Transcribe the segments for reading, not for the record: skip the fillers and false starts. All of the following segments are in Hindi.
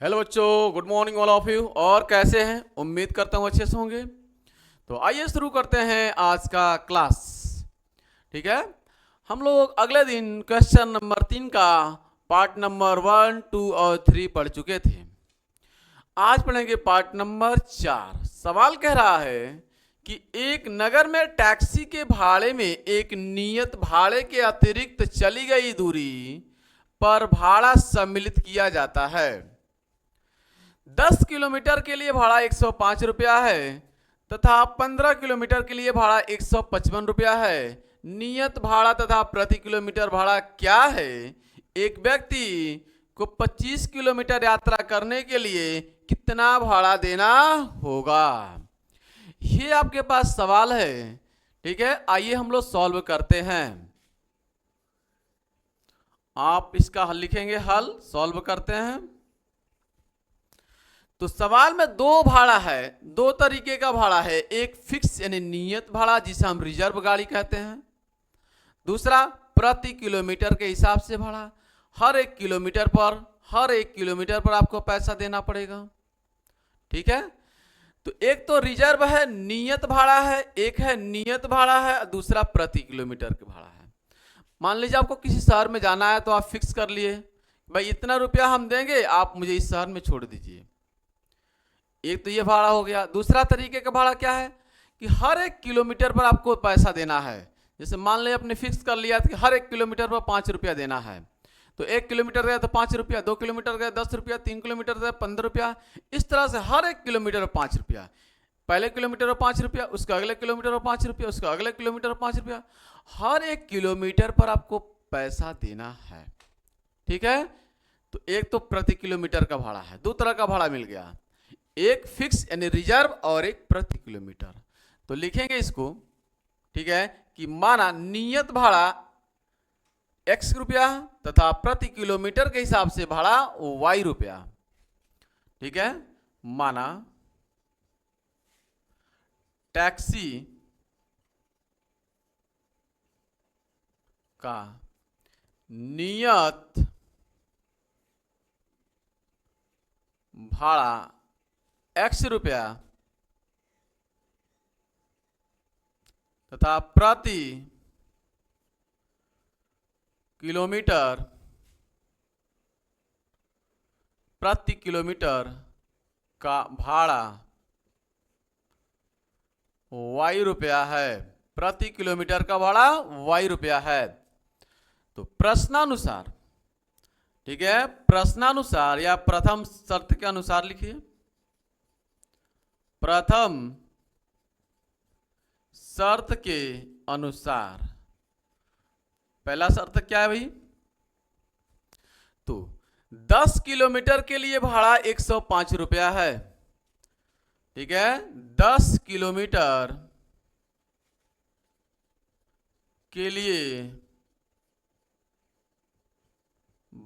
हेलो बच्चों, good morning all of you. और कैसे हैं? उम्मीद करता हूँ अच्छे से होंगे। तो आइए शुरू करते हैं आज का क्लास। ठीक है, हम लोग अगले दिन क्वेश्चन नंबर 3 का पार्ट नंबर 1, 2 और 3 पढ़ चुके थे। आज पढ़ेंगे पार्ट नंबर 4। सवाल कह रहा है कि एक नगर में टैक्सी के भाड़े में एक नियत भाड़े के अतिरिक्त चली गई दूरी पर भाड़ा सम्मिलित किया जाता है। 10 किलोमीटर के लिए भाड़ा 105 रुपया है तथा 15 किलोमीटर के लिए भाड़ा 155 रुपया है। नियत भाड़ा तथा प्रति किलोमीटर भाड़ा क्या है? एक व्यक्ति को 25 किलोमीटर यात्रा करने के लिए कितना भाड़ा देना होगा? ये आपके पास सवाल है। ठीक है, आइए हम लोग सॉल्व करते हैं। आप इसका हल लिखेंगे, हल सॉल्व करते हैं। तो सवाल में दो भाड़ा है, दो तरीके का भाड़ा है। एक फिक्स यानी नियत भाड़ा जिसे हम रिजर्व गाड़ी कहते हैं, दूसरा प्रति किलोमीटर के हिसाब से भाड़ा। हर एक किलोमीटर पर आपको पैसा देना पड़ेगा। ठीक है, तो एक तो रिजर्व है, नियत भाड़ा है, एक है नियत भाड़ा है, दूसरा प्रति किलोमीटर का भाड़ा है। मान लीजिए आपको किसी शहर में जाना है तो आप फिक्स कर लिए, भाई इतना रुपया हम देंगे, आप मुझे इस शहर में छोड़ दीजिए। एक तो ये भाड़ा हो गया। दूसरा तरीके का भाड़ा क्या है कि हर एक किलोमीटर पर आपको पैसा देना है। जैसे मान लिया आपने फिक्स कर लिया कि हर एक किलोमीटर पर 5 रुपया देना है, तो 1 किलोमीटर गया तो 5 रुपया, 2 किलोमीटर गया 10 रुपया, 3 किलोमीटर गया 15 रुपया। इस तरह से हर एक किलोमीटर पर 5 रुपया। पहले किलोमीटर पर 5 रुपया, उसका अगले किलोमीटर पर 5 रुपया, उसका अगले किलोमीटर पर 5 रुपया। हर एक किलोमीटर पर आपको पैसा देना है। ठीक है, तो एक तो प्रति किलोमीटर का भाड़ा है, दो तरह का भाड़ा मिल गया, एक फिक्स यानी रिजर्व और एक प्रति किलोमीटर। तो लिखेंगे इसको। ठीक है, कि माना नियत भाड़ा x रुपया तथा प्रति किलोमीटर के हिसाब से भाड़ा y रुपया। ठीक है, माना टैक्सी का नियत भाड़ा x रुपया तथा प्रति किलोमीटर का भाड़ा y रुपया है। प्रति किलोमीटर का भाड़ा y रुपया है। तो प्रश्नानुसार, ठीक है, प्रश्नानुसार या प्रथम शर्त के अनुसार लिखिए। प्रथम शर्त के अनुसार पहला शर्त क्या है भाई? तो 10 किलोमीटर के लिए भाड़ा 105 रुपया है। ठीक है, 10 किलोमीटर के लिए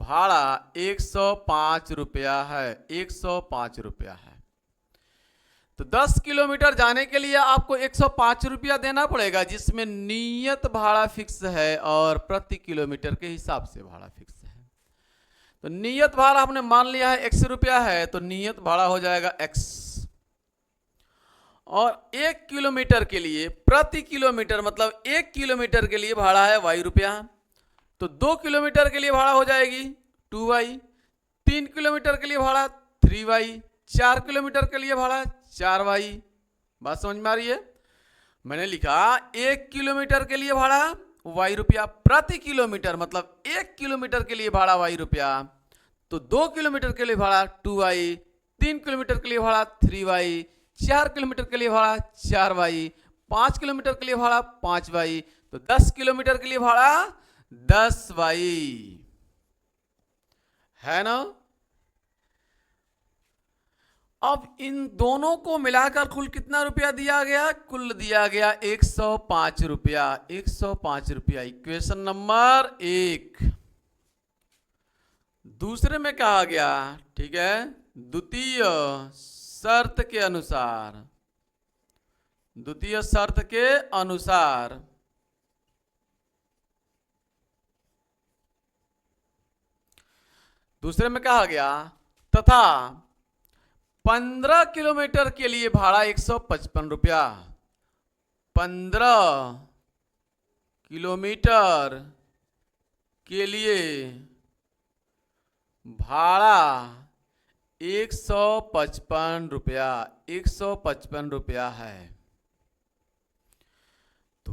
भाड़ा 105 रुपया है, 105 रुपया है। तो 10 किलोमीटर जाने के लिए आपको 105 रुपया देना पड़ेगा, जिसमें नियत भाड़ा फिक्स है और प्रति किलोमीटर के हिसाब से भाड़ा फिक्स है। तो नियत भाड़ा हमने मान लिया है 100 रुपया है, तो नियत भाड़ा हो जाएगा x। और 1 किलोमीटर के लिए प्रति किलोमीटर मतलब 1 किलोमीटर के लिए भाड़ा है y रुपया, तो 2 किलोमीटर के लिए भाड़ा हो जाएगी 2y, 3 किलोमीटर के लिए भाड़ा 3y, 4 किलोमीटर के लिए भाड़ा 4y। बात समझ में आ रही है? मैंने लिखा 1 किलोमीटर के लिए भाड़ा y रुपया, प्रति किलोमीटर मतलब 1 किलोमीटर के लिए भाड़ा y रुपया, तो 2 किलोमीटर के लिए भाड़ा 2y, 3 किलोमीटर के लिए भाड़ा 3y, 4 किलोमीटर के लिए भाड़ा 4y, 5 किलोमीटर के लिए भाड़ा 5y, तो 10 किलोमीटर के लिए भाड़ा 10y है ना। अब इन दोनों को मिलाकर कुल कितना रुपया दिया गया? कुल दिया गया 105 रुपया, 105 रुपया। Equation number 1। दूसरे में कहा गया, ठीक है, द्वितीय शर्त के अनुसार, द्वितीय शर्त के अनुसार दूसरे में कहा गया तथा 15 किलोमीटर के लिए भाड़ा 155 रुपया। 15 किलोमीटर के लिए भाड़ा 155 रुपया, 155 रुपया है। तो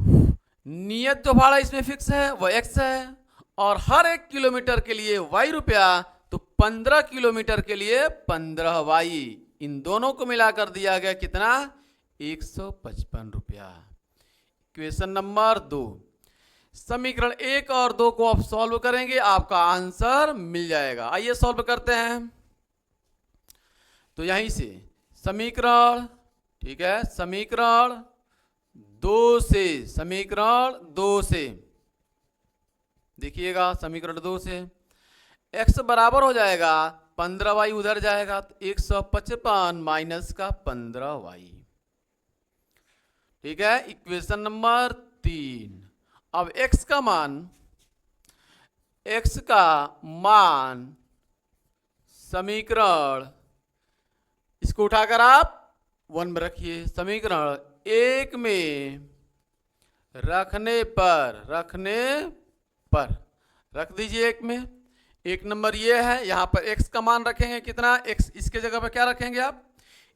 नियत जो भाड़ा इसमें फिक्स है वह x है, और हर 1 किलोमीटर के लिए y रुपया, तो 15 किलोमीटर के लिए 15y। इन दोनों को मिलाकर दिया गया कितना? 155 रुपया। क्वेश्चन नंबर 2, समीकरण 1 और 2 को आप सॉल्व करेंगे, आपका आंसर मिल जाएगा। आइए सॉल्व करते हैं। तो यहीं से समीकरण, ठीक है, समीकरण 2 से, समीकरण 2 से देखिएगा, समीकरण 2 से x बराबर हो जाएगा 15y, उधर जाएगा तो 155 माइनस का 15y। ठीक है, इक्वेशन नंबर 3। अब x का मान समीकरण, इसको उठाकर आप 1 में रखिए। समीकरण 1 में रखने पर रख दीजिए 1 में। 1 नंबर ये है, यहां पर x का मान रखेंगे कितना? x, इसके जगह पर क्या रखेंगे आप?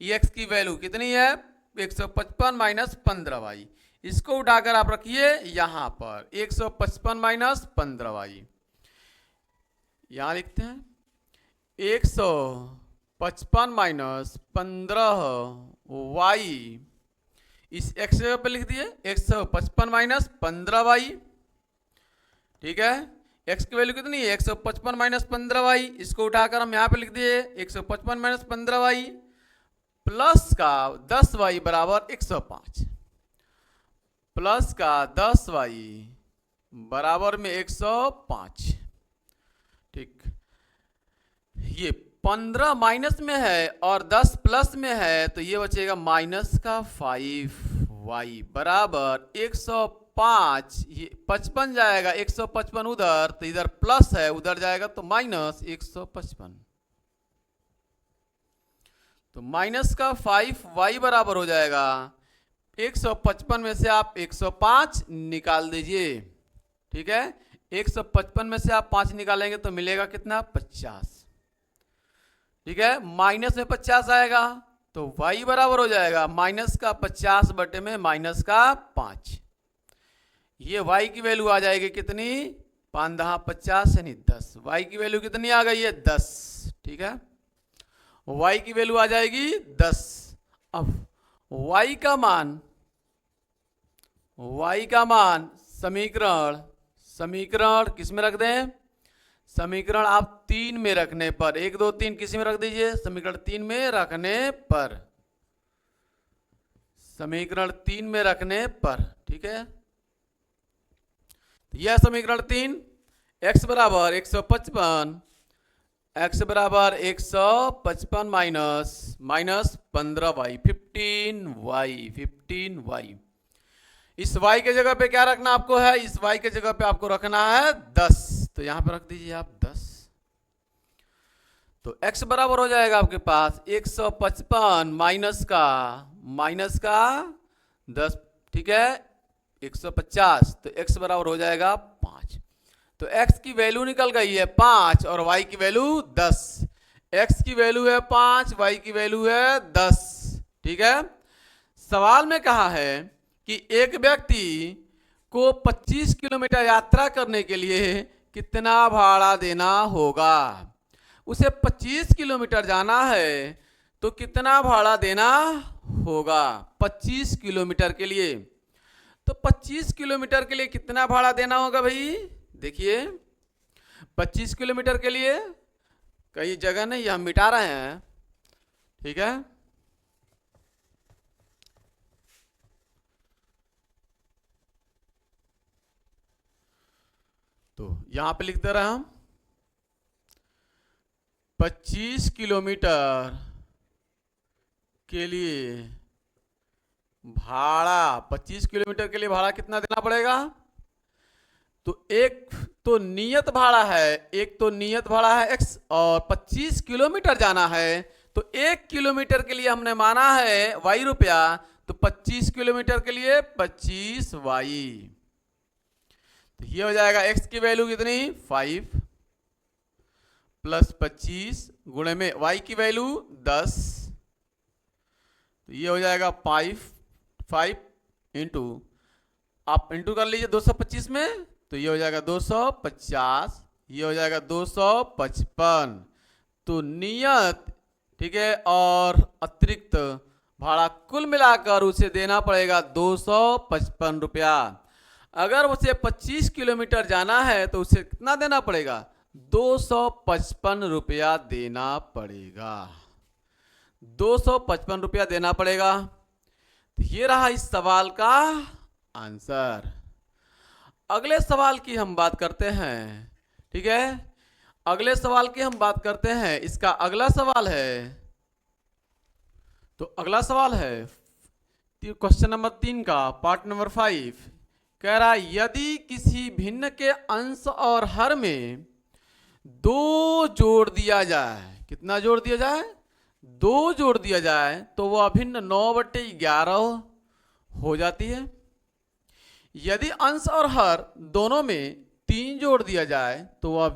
ये x की वैल्यू कितनी है? 155 माइनस 15y। इसको उठाकर आप रखिए यहां पर 155 माइनस 15y। यहां लिखते हैं 155 माइनस 15y, इस x जगह पर लिख दिए 155 माइनस 15y। ठीक है, x की वैल्यू कितनी है? 155 माइनस 15y। इसको उठाकर हम यहाँ पे लिख दिए 155 माइनस 15y प्लस का 10y बराबर 105, प्लस का 10y बराबर में 105। ठीक, ये 15 माइनस में है और 10 प्लस में है, तो ये बचेगा माइनस का 5y बराबर 105। ये 55 जाएगा, 155 उधर, तो इधर प्लस है, उधर जाएगा तो माइनस 155। तो माइनस का 5y बराबर हो जाएगा 155 में से आप 105 निकाल दीजिए। ठीक है, 155 में से आप 5 निकालेंगे तो मिलेगा कितना? 50। ठीक है, माइनस में 50 आएगा तो y बराबर हो जाएगा माइनस का 50 बटे में माइनस का 5। ये y की वैल्यू आ जाएगी कितनी? 5 दहा 50 यानी 10। y की वैल्यू कितनी आ गई है? 10। ठीक है, y की वैल्यू आ जाएगी 10। अब y का मान समीकरण किस में रख दें? समीकरण आप 3 में रखने पर, 1 2 3 किसी में रख दीजिए? समीकरण 3 में रखने पर, समीकरण 3 में रखने पर। ठीक है, यह समीकरण 3, x बराबर 155, x बराबर 155 माइनस 15y, 15y। इस y के जगह पे क्या रखना आपको है? इस y के जगह पे आपको रखना है 10, तो यहां पे रख दीजिए आप 10। तो x बराबर हो जाएगा आपके पास 155 माइनस का 10। ठीक है, 150, तो x बराबर हो जाएगा 5। तो x की वैल्यू निकल गई है 5 और y की वैल्यू 10। x की वैल्यू है 5, y की वैल्यू है 10। ठीक है, सवाल में कहा है कि एक व्यक्ति को 25 किलोमीटर यात्रा करने के लिए कितना भाड़ा देना होगा? उसे 25 किलोमीटर जाना है तो कितना भाड़ा देना होगा 25 किलोमीटर के लिए? तो 25 किलोमीटर के लिए कितना भाड़ा देना होगा भाई? देखिए 25 किलोमीटर के लिए कई जगह नहीं, हम मिटा रहे हैं। ठीक है, तो यहां पे लिख दे रहे हैं हम 25 किलोमीटर के लिए भाड़ा, 25 किलोमीटर के लिए भाड़ा कितना देना पड़ेगा? तो एक तो नियत भाड़ा है, एक तो नियत भाड़ा है x और 25 किलोमीटर जाना है, तो 1 किलोमीटर के लिए हमने माना है y रुपया, तो 25 किलोमीटर के लिए 25y। तो ये हो जाएगा x की वैल्यू कितनी 5 प्लस 25 गुणे में y की वैल्यू 10, तो ये हो जाएगा 5 इंटू, आप इंटू कर लीजिए 225 में, तो ये हो जाएगा 250, ये हो जाएगा 255। तो नियत, ठीक है, और अतिरिक्त भाड़ा कुल मिलाकर उसे देना पड़ेगा 255 रुपया। अगर उसे 25 किलोमीटर जाना है तो उसे कितना देना पड़ेगा 255 रुपया देना पड़ेगा, 255 रुपया देना पड़ेगा। तो ये रहा इस सवाल का आंसर। अगले सवाल की हम बात करते हैं, ठीक है, अगले सवाल की हम बात करते हैं। इसका अगला सवाल है, तो अगला सवाल है क्वेश्चन नंबर 3 का पार्ट नंबर 5। कह रहा है यदि किसी भिन्न के अंश और हर में 2 जोड़ दिया जाए, कितना जोड़ दिया जाए 2 जोड़ दिया जाए, तो वह अभिन्न 9/11 हो जाती है। यदि अंश और हर दोनों में 3 जोड़ दिया जाए तो वह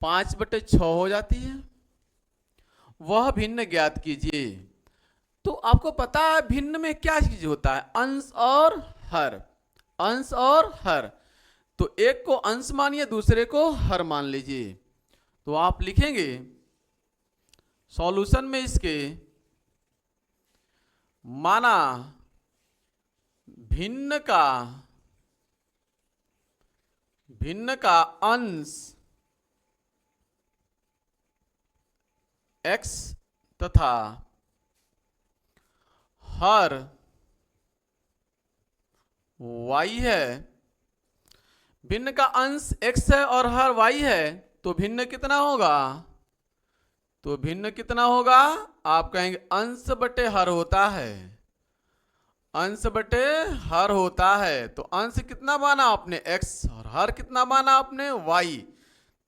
5/6 हो जाती है। वह भिन्न ज्ञात कीजिए। तो आपको पता है भिन्न में क्या चीज होता है, अंश और हर, अंश और हर। तो एक को अंश मानिए, दूसरे को हर मान लीजिए। तो आप लिखेंगे सॉल्यूशन में इसके, माना भिन्न का अंश x तथा हर y है। भिन्न का अंश x है और हर y है, तो भिन्न कितना होगा, तो भिन्न कितना होगा, आप कहेंगे अंश बटे हर होता है, अंश बटे हर होता है। तो अंश कितना माना आपने x और हर कितना माना आपने y,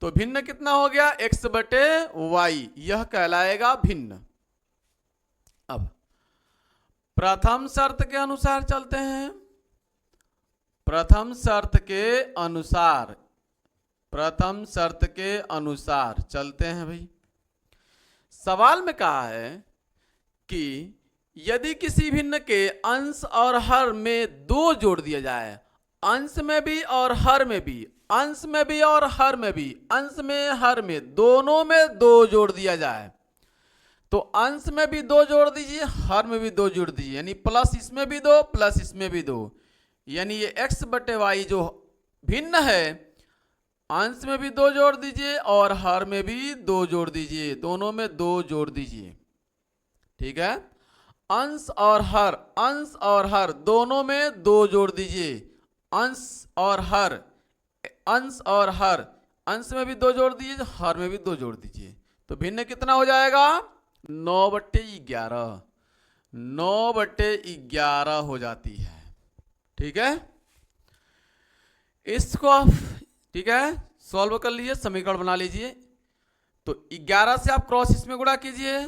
तो भिन्न कितना हो गया x बटे y, यह कहलाएगा भिन्न। अब प्रथम शर्त के अनुसार चलते हैं, प्रथम शर्त के अनुसार, प्रथम शर्त के अनुसार चलते हैं भाई। सवाल में कहा है कि यदि किसी भिन्न के अंश और हर में 2 जोड़ दिया जाए, अंश में भी और हर में भी, अंश में भी और हर में भी, अंश में हर में दोनों में 2 जोड़ दिया जाए, तो अंश में भी 2 जोड़ दीजिए, हर में भी 2 जोड़ दीजिए, यानी प्लस इसमें भी 2 प्लस इसमें भी 2, यानी ये x बटे वाई जो भिन्न है, अंश में भी 2 जोड़ दीजिए और हर में भी 2 जोड़ दीजिए, दोनों में 2 जोड़ दीजिए, ठीक है। अंश और हर दोनों में 2 जोड़ दीजिए, अंश और हर, अंश और हर, अंश में भी 2 जोड़ दीजिए, हर में भी 2 जोड़ दीजिए, तो भिन्न कितना हो जाएगा 9/11, 9/11 हो जाती है, ठीक है। इसको आप, ठीक है, सॉल्व कर लीजिए, समीकरण बना लीजिए। तो 11 से आप क्रॉस इसमें गुणा कीजिए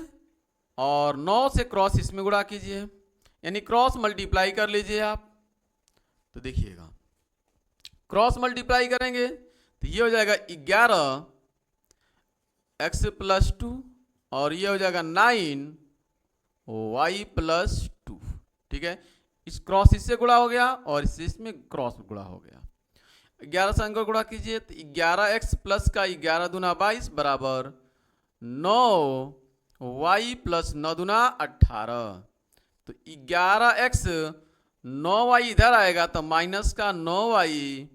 और 9 से क्रॉस इसमें गुणा कीजिए, यानी क्रॉस मल्टीप्लाई कर लीजिए आप। तो देखिएगा क्रॉस मल्टीप्लाई करेंगे तो ये हो जाएगा 11 x + 2 और ये हो जाएगा 9 y + 2, ठीक है। इस क्रॉस इससे गुणा हो गया और इससे इसमें क्रॉस गुणा हो गया। 11 से अंक गुणा कीजिए तो 11x प्लस का 11 दूना 22 बराबर 9y + 9 दूना 18। तो 11x 9y इधर आएगा तो माइनस का 9y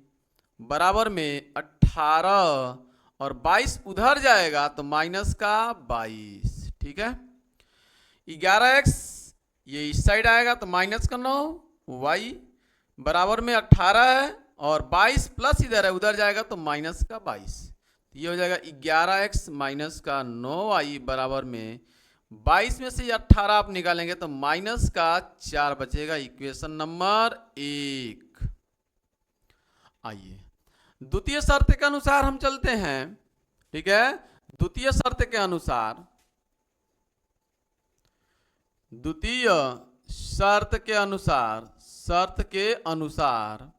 बराबर में 18 और 22 उधर जाएगा तो माइनस का 22, ठीक है। 11x ये इस साइड आएगा तो माइनस का 9y बराबर में 18 है और 22 प्लस इधर है उधर जाएगा तो माइनस का 22। ये हो जाएगा 11x माइनस का 9y बराबर में 22 में से 18 आप निकालेंगे तो माइनस का 4 बचेगा। Equation number 1। आइए द्वितीय शर्त के अनुसार हम चलते हैं, ठीक है। द्वितीय शर्त के अनुसार, द्वितीय शर्त के अनुसार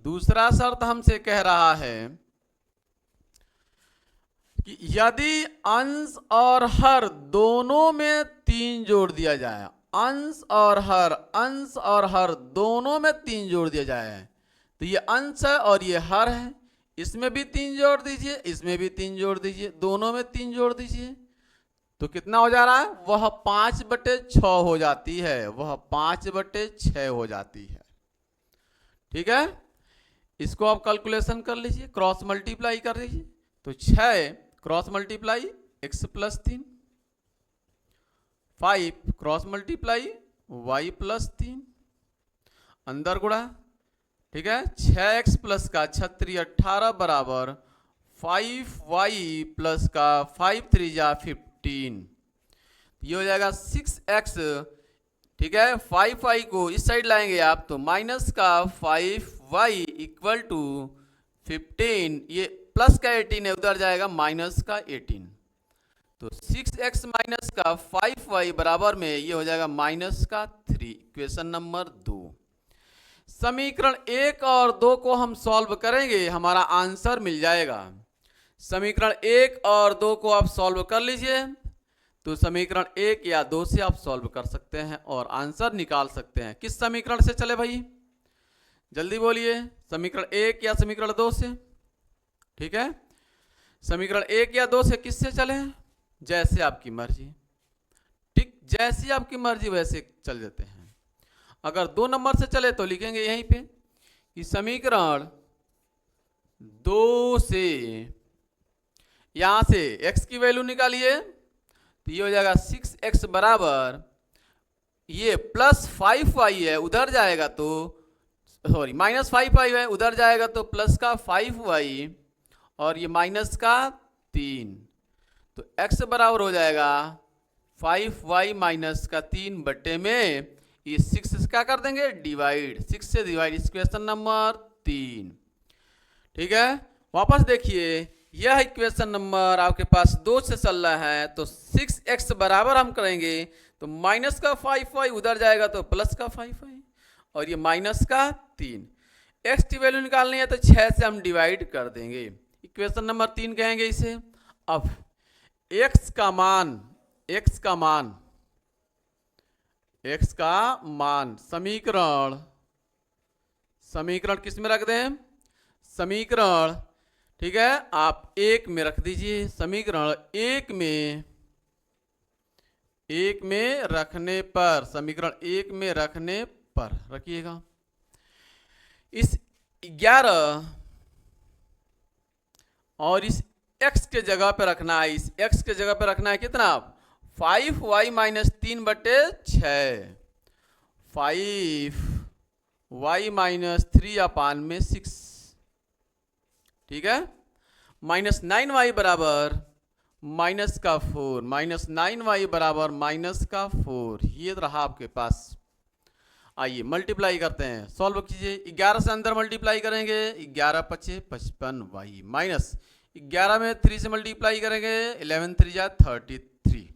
दूसरा शर्त हमसे कह रहा है कि यदि अंश और हर दोनों में 3 जोड़ दिया जाए, अंश और हर दोनों में 3 जोड़ दिया जाए, तो ये अंश है और ये हर है, इसमें भी 3 जोड़ दीजिए, इसमें भी 3 जोड़ दीजिए, दोनों में 3 जोड़ दीजिए, तो कितना हो जा रहा है? वह 5/6 हो जाती है, वह 5/6 हो जाती है, ठीक है। इसको आप कैलकुलेशन कर लीजिए, क्रॉस मल्टीप्लाई कर लीजिए, तो 6 cross multiply x + 3, 5 cross multiply y + 3, अंदर गुणा, ठीक है। 6x प्लस का 36 18 बराबर 5y प्लस का 5 3 जा 15, ये हो जाएगा 6x, ठीक है। 5y को इस साइड लाएंगे आप तो माइनस का 5y इक्वल टू 15, ये प्लस का 18 है, उधर जाएगा माइनस का 18, तो 6x माइनस का 5y बराबर में ये हो जाएगा माइनस का 3। Equation number 2। समीकरण 1 और 2 को हम सॉल्व करेंगे, हमारा आंसर मिल जाएगा। समीकरण 1 और 2 को आप सॉल्व कर लीजिए, तो समीकरण 1 या 2 से आप सॉल्व कर सकते हैं और आंसर निकाल सकते हैं। किस समीकरण से चले भाई, जल्दी बोलिए, समीकरण 1 या समीकरण 2 से? ठीक है, समीकरण 1 या 2 से किससे चले? जैसे आपकी मर्जी, ठीक, जैसी आपकी मर्जी वैसे चल देते हैं। अगर 2 नंबर से चले तो लिखेंगे यहीं पे कि समीकरण 2 से यहां से x की वैल्यू निकालिए, तो ये हो जाएगा 6x बराबर, ये प्लस 5y है, उधर जाएगा तो सॉरी माइनस 5y है, उधर जाएगा तो प्लस का 5y और ये माइनस का 3, तो x बराबर हो जाएगा 5y माइनस का 3 बटे में ये 6 से क्या कर देंगे, डिवाइड, 6 से डिवाइड, इक्वेशन नंबर 3। ठीक है, वापस देखिए, यह इक्वेशन नंबर आपके पास 2 से चल रहा है, तो 6x बराबर हम करेंगे तो माइनस का 5y, उधर जाएगा तो प्लस का 5y और ये माइनस का 3। x की वैल्यू निकालनी है तो 6 से हम डिवाइड कर देंगे, इक्वेशन नंबर 3 कहेंगे इसे। अब x का मान समीकरण किस में रख दें, समीकरण, ठीक है, आप 1 में रख दीजिए। समीकरण 1 में रखने पर, समीकरण 1 में रखने पर रखिएगा, इस 11 और इस x के जगह पे रखना है, इस x के जगह पे रखना है कितना, 5y माइनस 3 बटे 6, 5y माइनस 3 अपान में 6, ठीक है, माइनस 9y बराबर माइनस का 4, माइनस 9y बराबर माइनस का 4, ये रहा आपके पास। आइए मल्टीप्लाई करते हैं, सॉल्व कीजिए। 11 से अंदर मल्टीप्लाई करेंगे, 11 × 5 = 55y माइनस 11 में 3 से मल्टीप्लाई करेंगे, 11 3 जा 33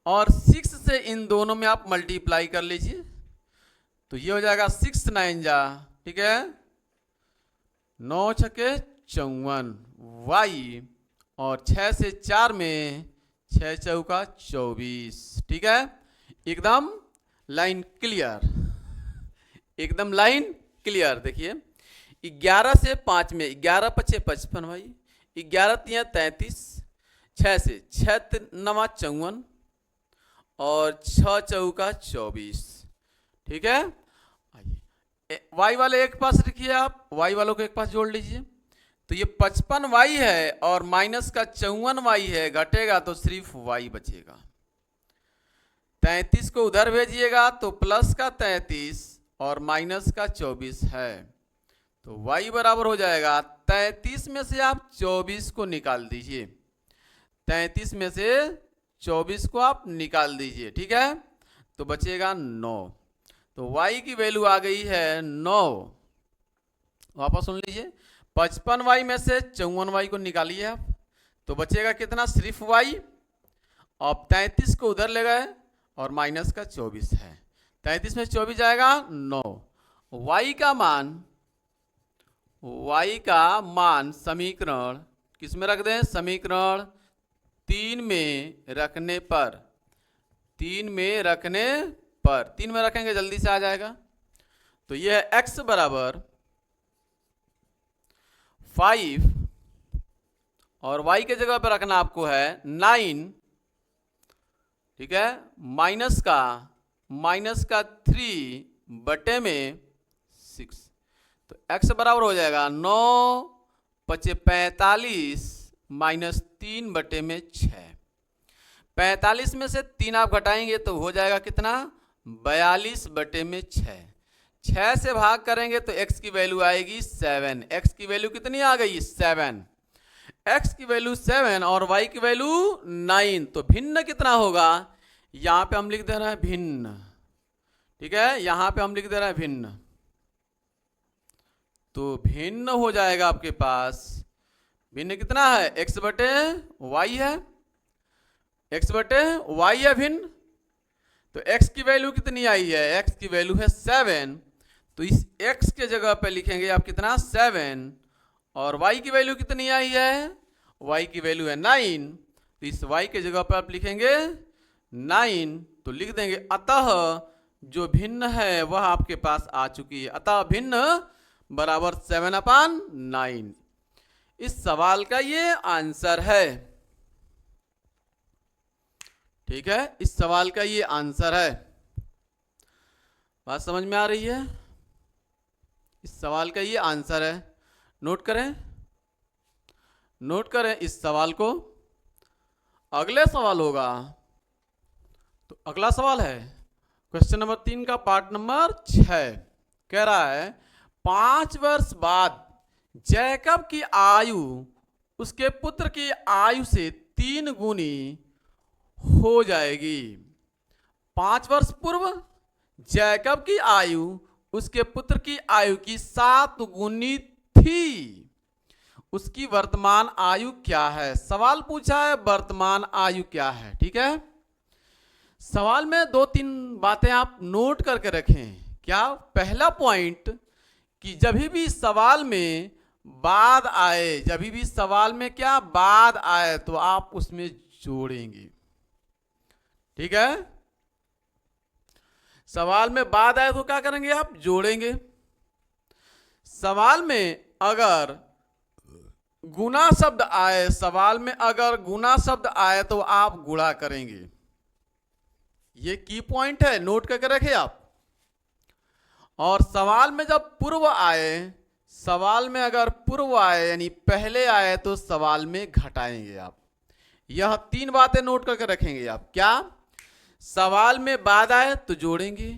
और 6 से इन दोनों में आप मल्टीप्लाई कर लीजिए, तो ये हो जाएगा 6 9 जा, ठीक है, 9 छके 54 y और 6 से 4 में 6 चौका 24, ठीक है, एकदम लाइन क्लियर, एकदम लाइन क्लियर। देखिए 11 से 5 में 11 × 5 = 55 भाई, 11 × 3 = 33, 6 से 6 9 54 और 6 चौका 24, ठीक है। आइए y वाले एक पास रखिए, आप y वालों को एक पास जोड़ लीजिए, तो ये 55y है और माइनस का 54y है, घटेगा तो सिर्फ y बचेगा। 33 को उधर भेजिएगा तो प्लस का 33 और माइनस का 24 है, तो y बराबर हो जाएगा 33 में से आप 24 को निकाल दीजिए, 33 में से 24 को आप निकाल दीजिए, ठीक है, तो बचेगा 9, तो y की वैल्यू आ गई है 9 वापस सुन लीजिए, 55y में से 54y को निकालिए आप, तो बचेगा कितना, सिर्फ y। अब 33 को उधर ले गए और माइनस का 24 है, 33 में 24 जाएगा 9। y का मान समीकरण किस में रख दें, समीकरण 3 में रखने पर, 3 में रखेंगे जल्दी से आ जाएगा। तो यह है x बराबर 5 और y के जगह पर रखना आपको है 9, ठीक है, माइनस का 3 बटे में 6। तो x बराबर हो जाएगा 9 × 45 माइनस 3 बटे में 6। 45 में से 3 आप घटाएंगे तो हो जाएगा कितना, 42 बटे में 6। 6 से भाग करेंगे तो x की वैल्यू आएगी 7। x की वैल्यू कितनी आ गई, 7। x की वैल्यू 7 और y की वैल्यू 9। तो भिन्न कितना होगा, यहां पे हम लिख दे रहे हैं भिन्न, ठीक है, यहां पे हम लिख दे रहे हैं भिन्न। तो भिन्न हो जाएगा आपके पास, भिन्न कितना है, x बटे y है, x बटे y है भिन्न। तो x की वैल्यू कितनी आई है, x की वैल्यू है 7। तो इस x के जगह पे लिखेंगे आप कितना, 7। और y की वैल्यू कितनी आई है, y की वैल्यू है 9। तो इस y के जगह पे आप लिखेंगे 9। तो लिख देंगे अतः जो भिन्न है वह आपके पास आ चुकी है, अतः भिन्न बराबर 7/9। इस सवाल का ये आंसर है, ठीक है, इस सवाल का ये आंसर है। बात समझ में आ रही है, इस सवाल का ये आंसर है। नोट करें इस सवाल को। अगले सवाल होगा, तो अगला सवाल है क्वेश्चन नंबर 3 का पार्ट नंबर 6। कह रहा है 5 वर्ष बाद जैकब की आयु उसके पुत्र की आयु से 3 गुनी हो जाएगी। 5 वर्ष पूर्व जैकब की आयु उसके पुत्र की आयु की 7 गुनी थी, उसकी वर्तमान आयु क्या है। सवाल पूछा है वर्तमान आयु क्या है, ठीक है। सवाल में 2-3 बातें आप नोट करके रखें। क्या, पहला पॉइंट कि जब भी सवाल में बाद आए, जब भी सवाल में क्या बाद आए तो आप उसमें जोड़ेंगे, ठीक है। सवाल में बाद आए तो क्या करेंगे, आप जोड़ेंगे। सवाल में अगर गुना शब्द आए, सवाल में अगर गुना शब्द आए तो आप गुणा करेंगे। ये की पॉइंट है, नोट करके रखें आप। और सवाल में जब पूर्व आए, सवाल में अगर पूर्व आए यानी पहले आए तो सवाल में घटाएंगे आप। यह 3 बातें नोट करके रखेंगे आप। क्या, सवाल में बाद आए तो जोड़ेंगे,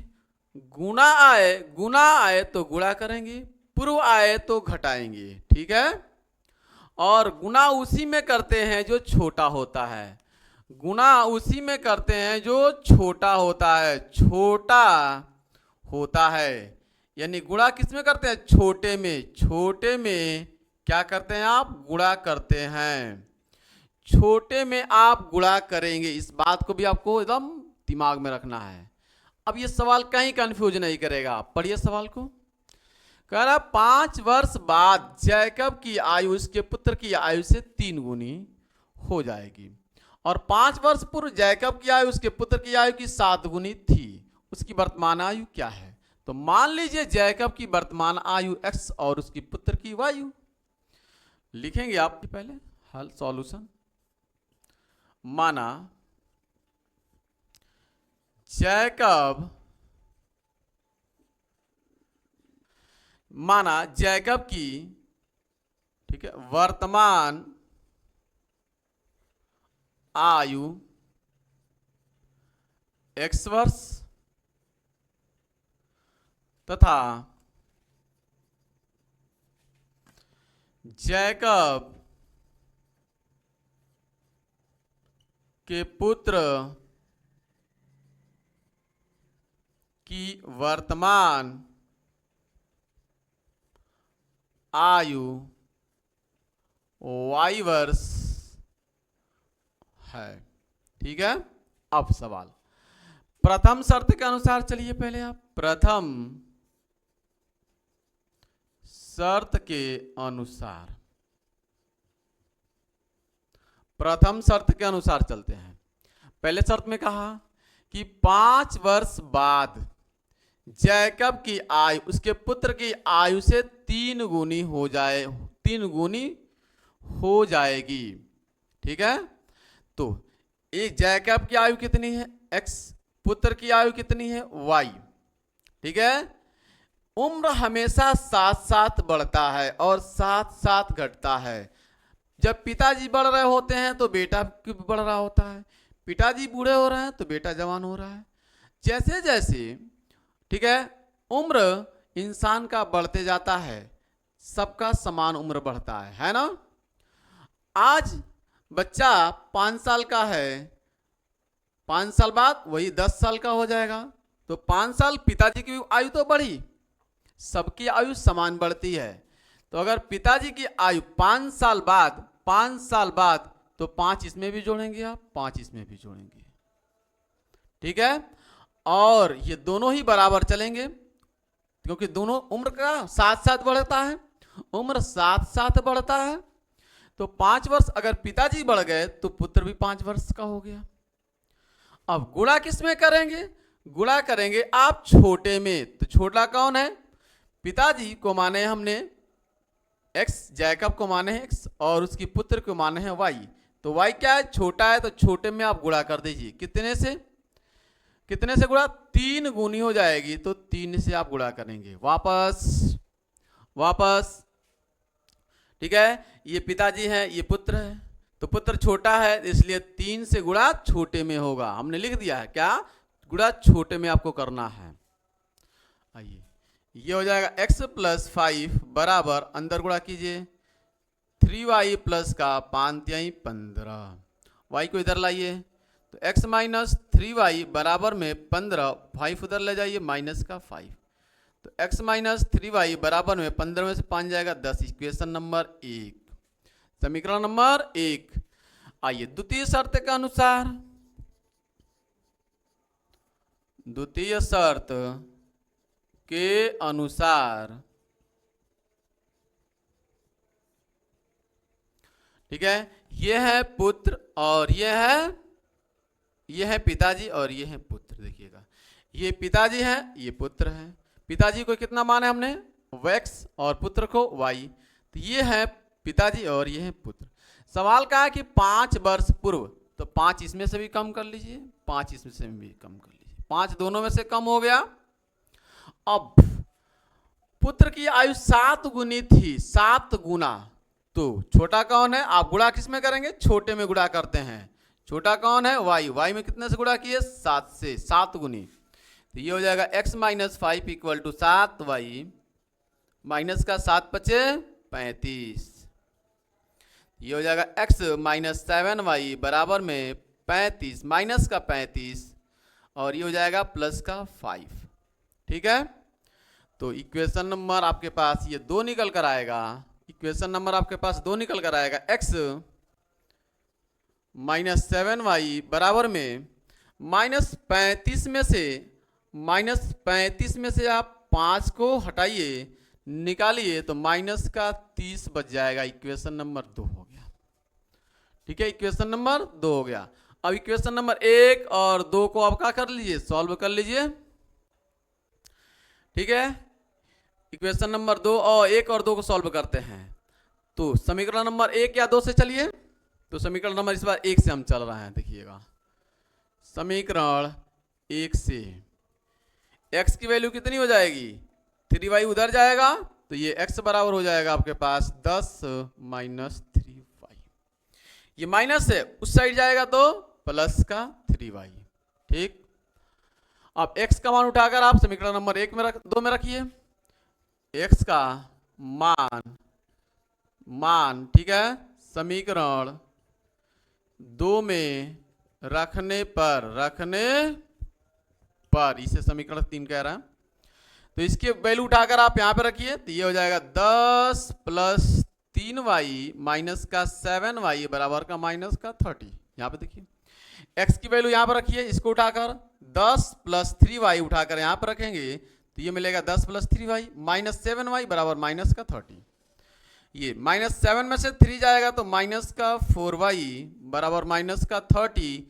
गुना आए तो गुणा करेंगे, पूर्व आए तो घटाएंगे, ठीक है। और गुना उसी में करते हैं जो छोटा होता है, गुना उसी में करते हैं जो छोटा होता है, छोटा होता है। यानी गुणा किस में करते हैं, छोटे में। छोटे में क्या करते हैं आप, गुणा करते हैं, छोटे में आप गुणा करेंगे। इस बात को भी आपको एकदम दिमाग में रखना है। अब ये सवाल कहीं कंफ्यूज नहीं करेगा, पढ़िए सवाल को। कह रहा 5 वर्ष बाद जैकब की आयु उसके पुत्र की आयु से 3 गुनी हो जाएगी। और 5 वर्ष पूर्व जैकब की आयु उसके पुत्र की आयु की 7 गुनी थी, उसकी वर्तमान आयु क्या है। तो मान लीजिए जैकब की वर्तमान आयु x और उसकी पुत्र की वायु। लिखेंगे आप पहले हल सॉल्यूशन। माना जैकब की, ठीक है, वर्तमान आयु x वर्ष तथा जैकब के पुत्र की वर्तमान आयु y वर्ष है। ठीक है। अब सवाल प्रथम शर्त के अनुसार, चलिए पहले आप प्रथम शर्त के अनुसार, प्रथम शर्त के अनुसार चलते हैं। पहले शर्त में कहा कि 5 वर्ष बाद जैकब की आयु उसके पुत्र की आयु से 3 गुनी हो जाए, 3 गुनी हो जाएगी। ठीक है। तो एक जैकब की आयु कितनी है x, पुत्र की आयु कितनी है y। ठीक है। उम्र हमेशा साथ साथ बढ़ता है और साथ साथ घटता है। जब पिताजी बढ़ रहे होते हैं तो बेटा भी बढ़ रहा होता है, पिताजी बूढ़े हो रहे हैं तो बेटा जवान हो रहा है। जैसे जैसे, ठीक है, उम्र इंसान का बढ़ते जाता है, सबका समान उम्र बढ़ता है ना। आज बच्चा 5 साल का है, 5 साल बाद वही 10 साल का हो जाएगा। तो 5 साल पिताजी की आयु तो बढ़ी, सबकी आयु समान बढ़ती है। तो अगर पिताजी की आयु 5 साल बाद, 5 साल बाद, तो 5 इसमें भी जोड़ेंगे आप, 5 इसमें भी जोड़ेंगे। ठीक है। और ये दोनों ही बराबर चलेंगे क्योंकि दोनों उम्र का साथ साथ बढ़ता है, उम्र साथ साथ बढ़ता है। तो 5 वर्ष अगर पिताजी बढ़ गए तो पुत्र भी 5 वर्ष का हो गया। अब गुणा किस में करेंगे? गुणा करेंगे आप छोटे में। तो छोटा कौन है? पिताजी को माने हमने x, जैकब को माने है x और उसकी पुत्र को माने है y। तो y क्या है? छोटा है, तो छोटे में आप गुणा कर दीजिए। कितने से? कितने से गुणा? 3 गुनी हो जाएगी, तो 3 से आप गुणा करेंगे। वापस ठीक है। ये पिताजी है, ये पुत्र है, तो पुत्र छोटा है इसलिए 3 से गुणा छोटे में होगा। हमने लिख दिया है क्या? गुणा छोटे में आपको करना है। आइए, ये हो जाएगा x प्लस 5 बराबर, अंदर गुणा कीजिए, 3y प्लस का 5 15। y को इधर लाइए, तो x माइनस 3y बराबर में 15, 5 उधर ले जाइए, माइनस का 5। तो x माइनस 3y बराबर में 15 में से 5 जाएगा 10। इक्वेशन नंबर 1, समीकरण नंबर 1। आइए द्वितीय शर्त के अनुसार, द्वितीय शर्त के अनुसार, ठीक है, ये है पुत्र और ये है पिताजी और ये है पुत्र। देखिएगा, ये पिताजी है, ये पुत्र है। पिताजी को कितना माना है हमने? x और पुत्र को y। तो ये है पिताजी और ये है पुत्र। सवाल का है कि 5 वर्ष पूर्व, तो 5 इसमें से भी कम कर लीजिए, 5 इसमें से भी कम कर लीजिए, 5 दोनों में से कम हो गया। अब पुत्र की आयु 7 गुनी थी, 7 गुना। तो छोटा कौन है? आप गुणा किस में करेंगे? छोटे में गुणा करते हैं। छोटा कौन है? y में कितने से गुणा किए? 7 से, 7 गुनी। तो ये हो जाएगा x minus 5 equal to 7y minus का 7 पचे 35। ये हो जाएगा x माइनस 7y बराबर में 35 माइनस का 35 और ये हो जाएगा प्लस का 5। ठीक है। तो इक्वेशन नंबर आपके पास ये 2 निकल कर आएगा। इक्वेशन नंबर आपके पास 2 निकल कर आएगा। x माइनस 7y बराबर में माइनस 35 में से आप 5 को हटाइए, निकालिए, तो माइनस का 30 बच जाएगा। इक्वेशन नंबर 2 हो गया। ठीक है, इक्वेशन नंबर 2 हो गया। अब इक्वेशन नंबर 1 और 2 को आप क्या कर लीजिए? सॉल्व कर लीजिए। ठीक है, इक्वेशन नंबर 2 और 1 और 2 को सॉल्व करते हैं। तो समीकरण नंबर 1 या 2 से चलिए। तो समीकरण नंबर इस बार 1 से हम चल रहे हैं। देखिएगा, समीकरण 1 से x की वैल्यू कितनी हो जाएगी? 3y उधर जाएगा, तो ये x बराबर हो जाएगा आपके पास 10 माइनस 3y। ये माइनस है, उस साइड जाएगा तो प्लस का 3y। ठीक। अब x का मान उठाकर आप समीकरण नंबर 1 में 2 में रखिए। x का मान ठीक है, समीकरण 2 में रखने पर इसे समीकरण 3 कह रहा है। तो इसके वैल्यू उठाकर आप यहाँ पे रखिए, तो ये हो जाएगा 10 प्लस 3y माइनस का 7y बराबर का माइनस का 30। यहाँ पे देखिए x की वैल्यू यहाँ पर रखिए, इसको उठाकर 10 प्लस 3y उठाकर यहाँ पर रखेंगे तो ये मिलेगा 10 प्लस 3y माइनस 7y बराबर माइनस का 30। ये माइनस 7 में से 3 जाएगा तो माइनस का 4y बराबर माइनस का 30।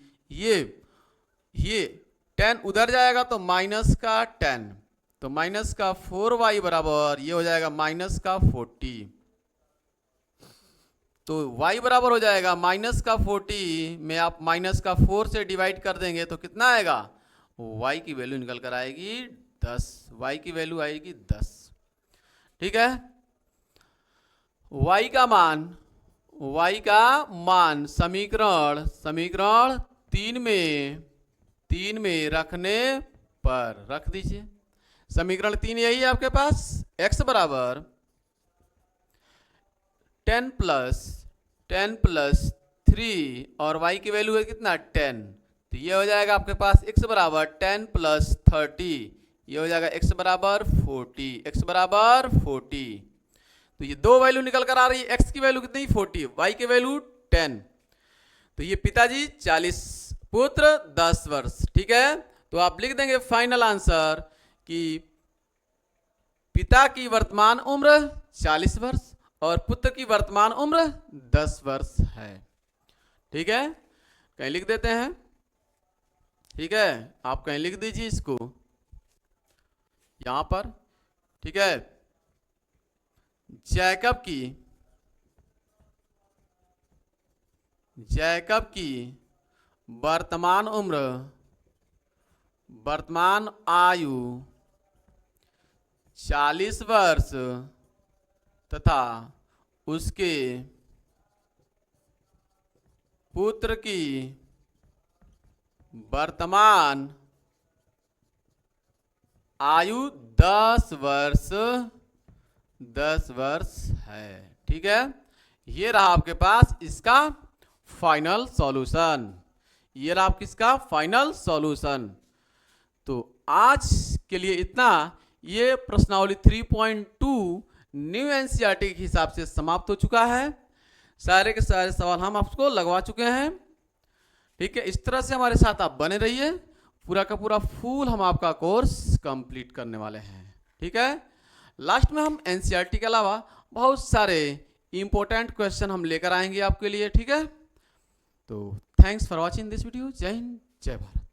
ये 10 उधर जाएगा तो माइनस का 10, तो माइनस का 4y बराबर ये हो जाएगा माइनस का 40। तो y बराबर हो जाएगा माइनस का 40 में आप माइनस का 4 से डिवाइड कर देंगे तो कितना आएगा, y की वैल्यू निकल कर आएगी 10। y की वैल्यू आएगी 10। ठीक है, y का मान समीकरण 3 में रखने पर रख दीजिए। समीकरण 3 यही है आपके पास, x बराबर 10 प्लस 3 और y की वैल्यू है कितना 10, तो ये हो जाएगा आपके पास x बराबर 10 प्लस 30, ये हो जाएगा x बराबर 40। तो ये दो वैल्यू निकल कर आ रही है, x की वैल्यू कितनी 40, y की वैल्यू 10। तो ये पिताजी 40, पुत्र 10 वर्ष। ठीक है, तो आप लिख देंगे फाइनल आंसर कि पिता की वर्तमान उम्र 40 वर्ष और पुत्र की वर्तमान उम्र 10 वर्ष है। ठीक है, कहीं लिख देते हैं। ठीक है, आप कहीं लिख दीजिए इसको यहां पर। ठीक है, जैकब की वर्तमान आयु 40 वर्ष तथा उसके पुत्र की वर्तमान आयु 10 वर्ष है। ठीक है, ये रहा आपके पास इसका फाइनल सॉल्यूशन। ये रहा किसका फाइनल सॉल्यूशन। तो आज के लिए इतना। ये प्रश्नावली 3.2 न्यू एनसीईआरटी के हिसाब से समाप्त हो चुका है। सारे के सारे सवाल हम आपको लगवा चुके हैं। ठीक है, इस तरह से हमारे साथ आप बने रहिए, पूरा का पूरा फुल हम आपका कोर्स कंप्लीट करने वाले हैं। ठीक है, लास्ट में हम एनसीईआरटी के अलावा बहुत सारे इंपॉर्टेंट क्वेश्चन हम लेकर आएंगे आपके लिए। ठीक है, तो thanks for watching this video. जय हिंद, जय भारत।